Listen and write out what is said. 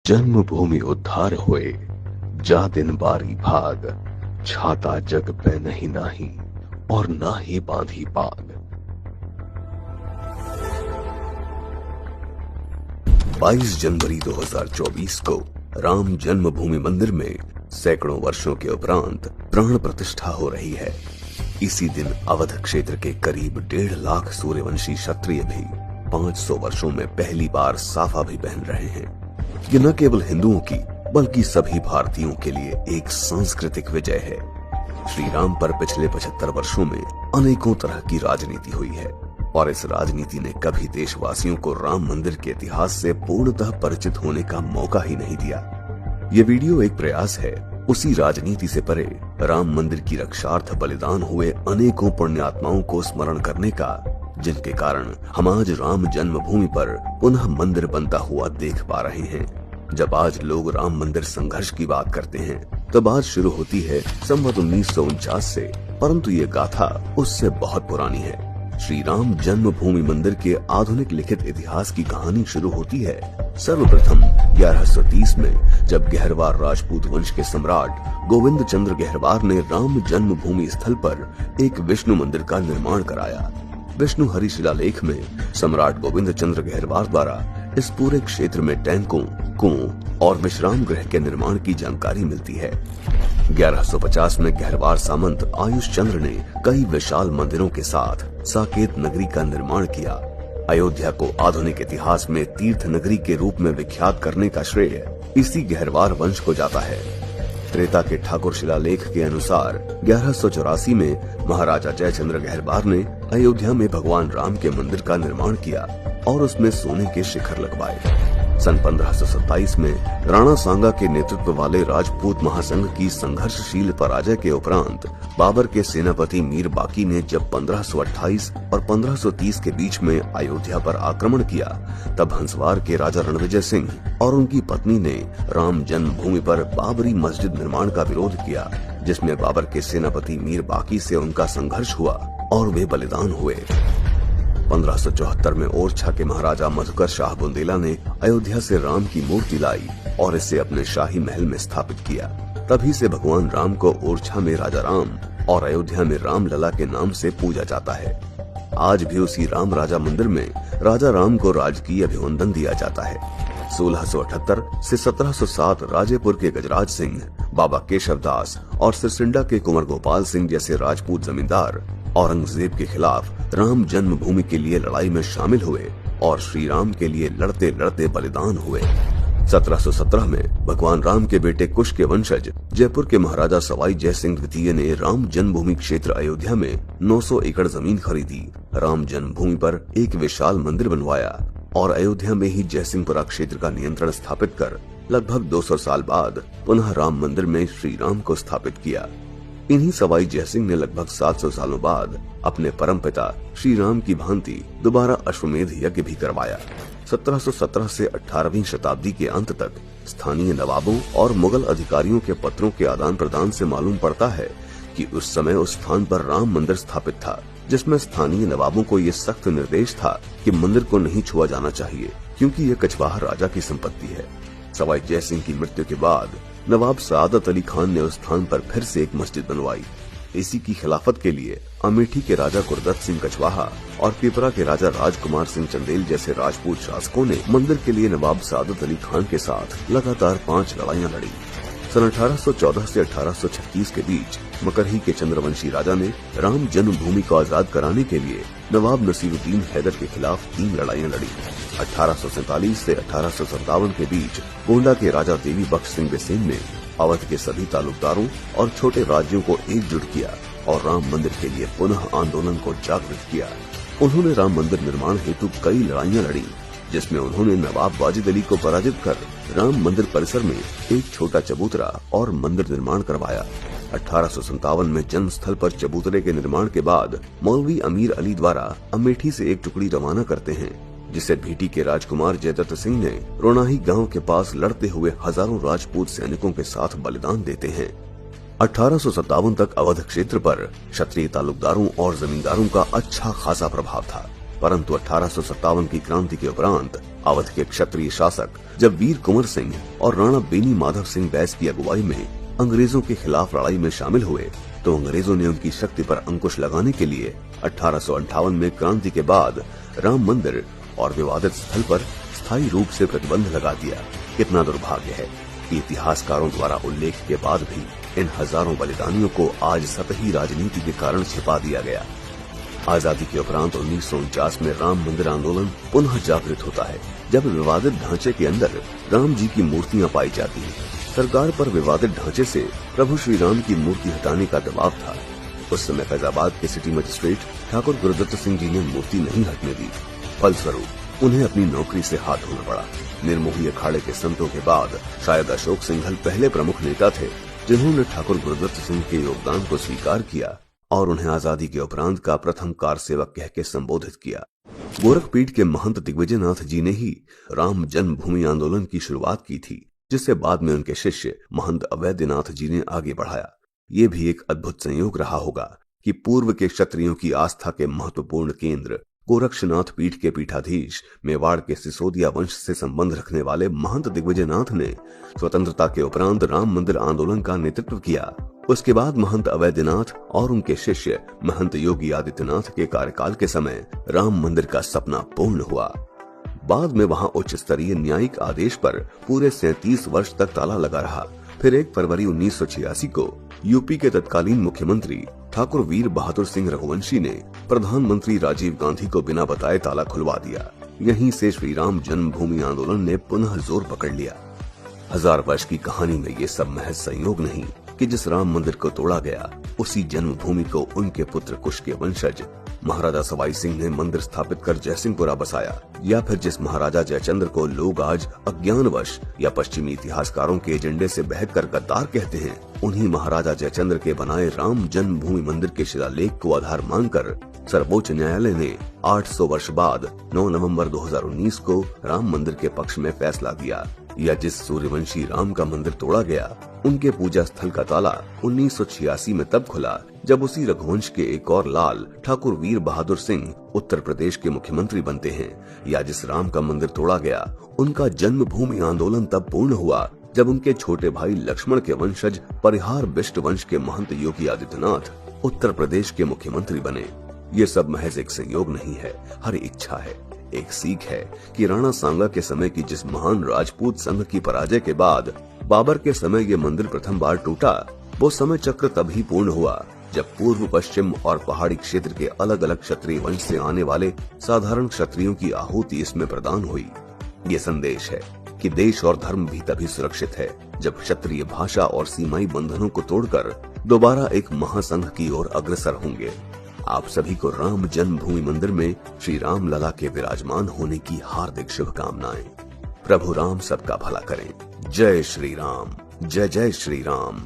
जन्मभूमि उद्धार होए, जा दिन बारी भाग, छाता जग पे नहीं नाही, और ना ही बांधी पाग। 22 जनवरी 2024 को राम जन्मभूमि मंदिर में सैकड़ों वर्षों के उपरांत प्राण प्रतिष्ठा हो रही है। इसी दिन अवध क्षेत्र के करीब 1.5 लाख सूर्यवंशी क्षत्रिय भी 500 वर्षों में पहली बार साफा भी पहन रहे हैं। ये न केवल हिंदुओं की बल्कि सभी भारतीयों के लिए एक सांस्कृतिक विजय है। श्री राम पर पिछले 75 वर्षों में अनेकों तरह की राजनीति हुई है और इस राजनीति ने कभी देशवासियों को राम मंदिर के इतिहास से पूर्णतः परिचित होने का मौका ही नहीं दिया। ये वीडियो एक प्रयास है उसी राजनीति से परे राम मंदिर की रक्षार्थ बलिदान हुए अनेकों पुण्यात्माओं को स्मरण करने का, जिनके कारण हम आज राम जन्मभूमि पर पुनः मंदिर बनता हुआ देख पा रहे हैं। जब आज लोग राम मंदिर संघर्ष की बात करते हैं तो बात शुरू होती है संवत 1949 से, परंतु ये गाथा उससे बहुत पुरानी है। श्री राम जन्मभूमि मंदिर के आधुनिक लिखित इतिहास की कहानी शुरू होती है सर्वप्रथम 1130 में, जब गहरवार राजपूत वंश के सम्राट गोविंद चंद्र गहरवार ने राम जन्मभूमि स्थल पर एक विष्णु मंदिर का निर्माण कराया। विष्णु हरि शिलालेख में सम्राट गोविंद चंद्र गहरवार द्वारा इस पूरे क्षेत्र में टैंकों, कुओं और विश्राम गृह के निर्माण की जानकारी मिलती है। 1150 में गहरवार सामंत आयुष चंद्र ने कई विशाल मंदिरों के साथ साकेत नगरी का निर्माण किया। अयोध्या को आधुनिक इतिहास में तीर्थ नगरी के रूप में विख्यात करने का श्रेय इसी गहरवार वंश को जाता है। त्रेता के ठाकुर शिलालेख के अनुसार 1184 में महाराजा जयचंद्र गहरवार ने अयोध्या में भगवान राम के मंदिर का निर्माण किया और उसमें सोने के शिखर लगवाए। सन 1527 में राणा सांगा के नेतृत्व वाले राजपूत महासंघ की संघर्षशील पराजय के उपरांत बाबर के सेनापति मीर बाकी ने जब 1528 और 1530 के बीच में अयोध्या पर आक्रमण किया, तब हंसवार के राजा रणविजय सिंह और उनकी पत्नी ने राम जन्मभूमि पर बाबरी मस्जिद निर्माण का विरोध किया, जिसमें बाबर के सेनापति मीर बाकी से उनका संघर्ष हुआ और वे बलिदान हुए। 1574 में ओरछा के महाराजा मधुकर शाह बुंदेला ने अयोध्या से राम की मूर्ति लाई और इसे अपने शाही महल में स्थापित किया। तभी से भगवान राम को ओरछा में राजा राम और अयोध्या में राम लला के नाम से पूजा जाता है। आज भी उसी राम राजा मंदिर में राजा राम को राजकीय अभिवंदन दिया जाता है। 1678 से 1707 राजेपुर के गजराज सिंह, बाबा केशव दास और सिरसिंडा के कुंवर गोपाल सिंह जैसे राजपूत जमींदार औरंगजेब के खिलाफ राम जन्मभूमि के लिए लड़ाई में शामिल हुए और श्री राम के लिए लड़ते लड़ते बलिदान हुए। 1717 में भगवान राम के बेटे कुश के वंशज जयपुर के महाराजा सवाई जय सिंह द्वितीय ने राम जन्मभूमि क्षेत्र अयोध्या में 900 एकड़ जमीन खरीदी, राम जन्मभूमि पर एक विशाल मंदिर बनवाया और अयोध्या में ही जयसिंहपुरा क्षेत्र का नियंत्रण स्थापित कर लगभग 200 साल बाद पुनः राम मंदिर में श्री राम को स्थापित किया। इन्हीं सवाई जयसिंह ने लगभग 700 सालों बाद अपने परमपिता श्री राम की भांति दोबारा अश्वमेध यज्ञ भी करवाया। 1717 से 18वीं शताब्दी के अंत तक स्थानीय नवाबों और मुगल अधिकारियों के पत्रों के आदान प्रदान से मालूम पड़ता है कि उस समय उस स्थान पर राम मंदिर स्थापित था, जिसमें स्थानीय नवाबों को ये सख्त निर्देश था कि मंदिर को नहीं छुआ जाना चाहिए, क्योंकि ये कछवाहा राजा की संपत्ति है। सवाई जय सिंह की मृत्यु के बाद नवाब सआदत अली खान ने उस स्थान पर फिर से एक मस्जिद बनवाई। इसी की खिलाफत के लिए अमेठी के राजा गुरदत्त सिंह कछवाहा और पिपरा के राजा राजकुमार सिंह चंदेल जैसे राजपूत शासकों ने मंदिर के लिए नवाब सआदत अली खान के साथ लगातार 5 लड़ाइयां लड़ी। सन 1814 से 1836 के बीच मकरही के चंद्रवंशी राजा ने राम जन्मभूमि को आजाद कराने के लिए नवाब नसीरुद्दीन हैदर के खिलाफ 3 लड़ाइयां लड़ी। 1847 से 1857 के बीच गोंडा के राजा देवी बख्श सिंह बिसेन ने अवध के सभी तालुकदारों और छोटे राज्यों को एकजुट किया और राम मंदिर के लिए पुनः आंदोलन को जागृत किया। उन्होंने राम मंदिर निर्माण हेतु कई लड़ाइयां लड़ी, जिसमें उन्होंने नवाब वाजिद अली को पराजित कर राम मंदिर परिसर में एक छोटा चबूतरा और मंदिर निर्माण करवाया। 1857 में जन्म स्थल पर चबूतरे के निर्माण के बाद मौलवी अमीर अली द्वारा अमेठी से एक टुकड़ी रवाना करते हैं, जिसे भीटी के राजकुमार जयदत्त सिंह ने रोनाही गांव के पास लड़ते हुए हजारों राजपूत सैनिकों के साथ बलिदान देते हैं। 1857 तक अवध क्षेत्र पर क्षत्रिय तालुकदारों और जमींदारों का अच्छा खासा प्रभाव था, परंतु 1857 की क्रांति के उपरांत अवध के क्षत्रिय शासक जब वीर कुंवर सिंह और राणा बेनी माधव सिंह बैस की अगुवाई में अंग्रेजों के खिलाफ लड़ाई में शामिल हुए तो अंग्रेजों ने उनकी शक्ति पर अंकुश लगाने के लिए 1858 में क्रांति के बाद राम मंदिर और विवादित स्थल पर स्थायी रूप से प्रतिबंध लगा दिया। कितना दुर्भाग्य है कि इतिहासकारों द्वारा उल्लेख के बाद भी इन हजारों बलिदानियों को आज सतही राजनीति के कारण छिपा दिया गया। आजादी के उपरांत 1949 में राम मंदिर आंदोलन पुनः जागृत होता है, जब विवादित ढांचे के अंदर राम जी की मूर्तियां पाई जाती हैं। सरकार पर विवादित ढांचे से प्रभु श्री राम की मूर्ति हटाने का दबाव था। उस समय फैजाबाद के सिटी मजिस्ट्रेट ठाकुर गुरुदत्त सिंह जी ने मूर्ति नहीं हटने दी। फलस्वरूप उन्हें अपनी नौकरी से हाथ धोना पड़ा। निर्मोही अखाड़े के संतों के बाद शायद अशोक सिंघल पहले प्रमुख नेता थे जिन्होंने ठाकुर गुरुदत्त सिंह के योगदान को स्वीकार किया और उन्हें आजादी के उपरांत का प्रथम कार सेवक कह के संबोधित किया। गोरखपीठ के महंत दिग्विजयनाथ जी ने ही राम जन्मभूमि आंदोलन की शुरुआत की थी, जिसे बाद में उनके शिष्य महंत अवैधनाथ जी ने आगे बढ़ाया। ये भी एक अद्भुत संयोग रहा होगा कि पूर्व के क्षत्रियों की आस्था के महत्वपूर्ण केंद्र गोरक्षनाथ पीठ के पीठाधीश मेवाड़ के सिसोदिया वंश से संबंध रखने वाले महंत दिग्विजयनाथ ने स्वतंत्रता के उपरांत राम मंदिर आंदोलन का नेतृत्व किया। उसके बाद महंत अवैधनाथ और उनके शिष्य महंत योगी आदित्यनाथ के कार्यकाल के समय राम मंदिर का सपना पूर्ण हुआ। बाद में वहां उच्च स्तरीय न्यायिक आदेश पर पूरे 37 वर्ष तक ताला लगा रहा। फिर 1 फरवरी 1986 को यूपी के तत्कालीन मुख्यमंत्री ठाकुर वीर बहादुर सिंह रघुवंशी ने प्रधानमंत्री राजीव गांधी को बिना बताए ताला खुलवा दिया। यहीं से श्री राम जन्मभूमि आंदोलन ने पुनः जोर पकड़ लिया। 1000 वर्ष की कहानी में ये सब महज संयोग नहीं कि जिस राम मंदिर को तोड़ा गया उसी जन्मभूमि को उनके पुत्र कुश के वंशज महाराजा सवाई सिंह ने मंदिर स्थापित कर जयसिंहपुरा बसाया, या फिर जिस महाराजा जयचंद्र को लोग आज अज्ञानवश या पश्चिमी इतिहासकारों के एजेंडे से बहकर गद्दार कहते हैं, उन्हीं महाराजा जयचंद्र के बनाए राम जन्मभूमि मंदिर के शिलालेख को आधार मानकर सर्वोच्च न्यायालय ने 800 वर्ष बाद 9 नवंबर 2019 को राम मंदिर के पक्ष में फैसला दिया। या जिस सूर्यवंशी राम का मंदिर तोड़ा गया उनके पूजा स्थल का ताला 1986 में तब खुला जब उसी रघुवंश के एक और लाल ठाकुर वीर बहादुर सिंह उत्तर प्रदेश के मुख्यमंत्री बनते हैं। या जिस राम का मंदिर तोड़ा गया उनका जन्मभूमि आंदोलन तब पूर्ण हुआ जब उनके छोटे भाई लक्ष्मण के वंशज परिहार बिष्ट वंश के महंत योगी आदित्यनाथ उत्तर प्रदेश के मुख्यमंत्री बने। ये सब महज एक संयोग नहीं है, हर इच्छा है। एक सीख है कि राणा सांगा के समय की जिस महान राजपूत संघ की पराजय के बाद बाबर के समय ये मंदिर प्रथम बार टूटा, वो समय चक्र तभी पूर्ण हुआ जब पूर्व पश्चिम और पहाड़ी क्षेत्र के अलग अलग क्षत्रिय वंश से आने वाले साधारण क्षत्रियों की आहुति इसमें प्रदान हुई। ये संदेश है कि देश और धर्म भी तभी सुरक्षित है जब क्षत्रिय भाषा और सीमाई बंधनों को तोड़कर दोबारा एक महासंघ की ओर अग्रसर होंगे। आप सभी को राम जन्मभूमि मंदिर में श्री राम लला के विराजमान होने की हार्दिक शुभकामनाएं। प्रभु राम सबका भला करें। जय श्री राम, जय जय श्री राम।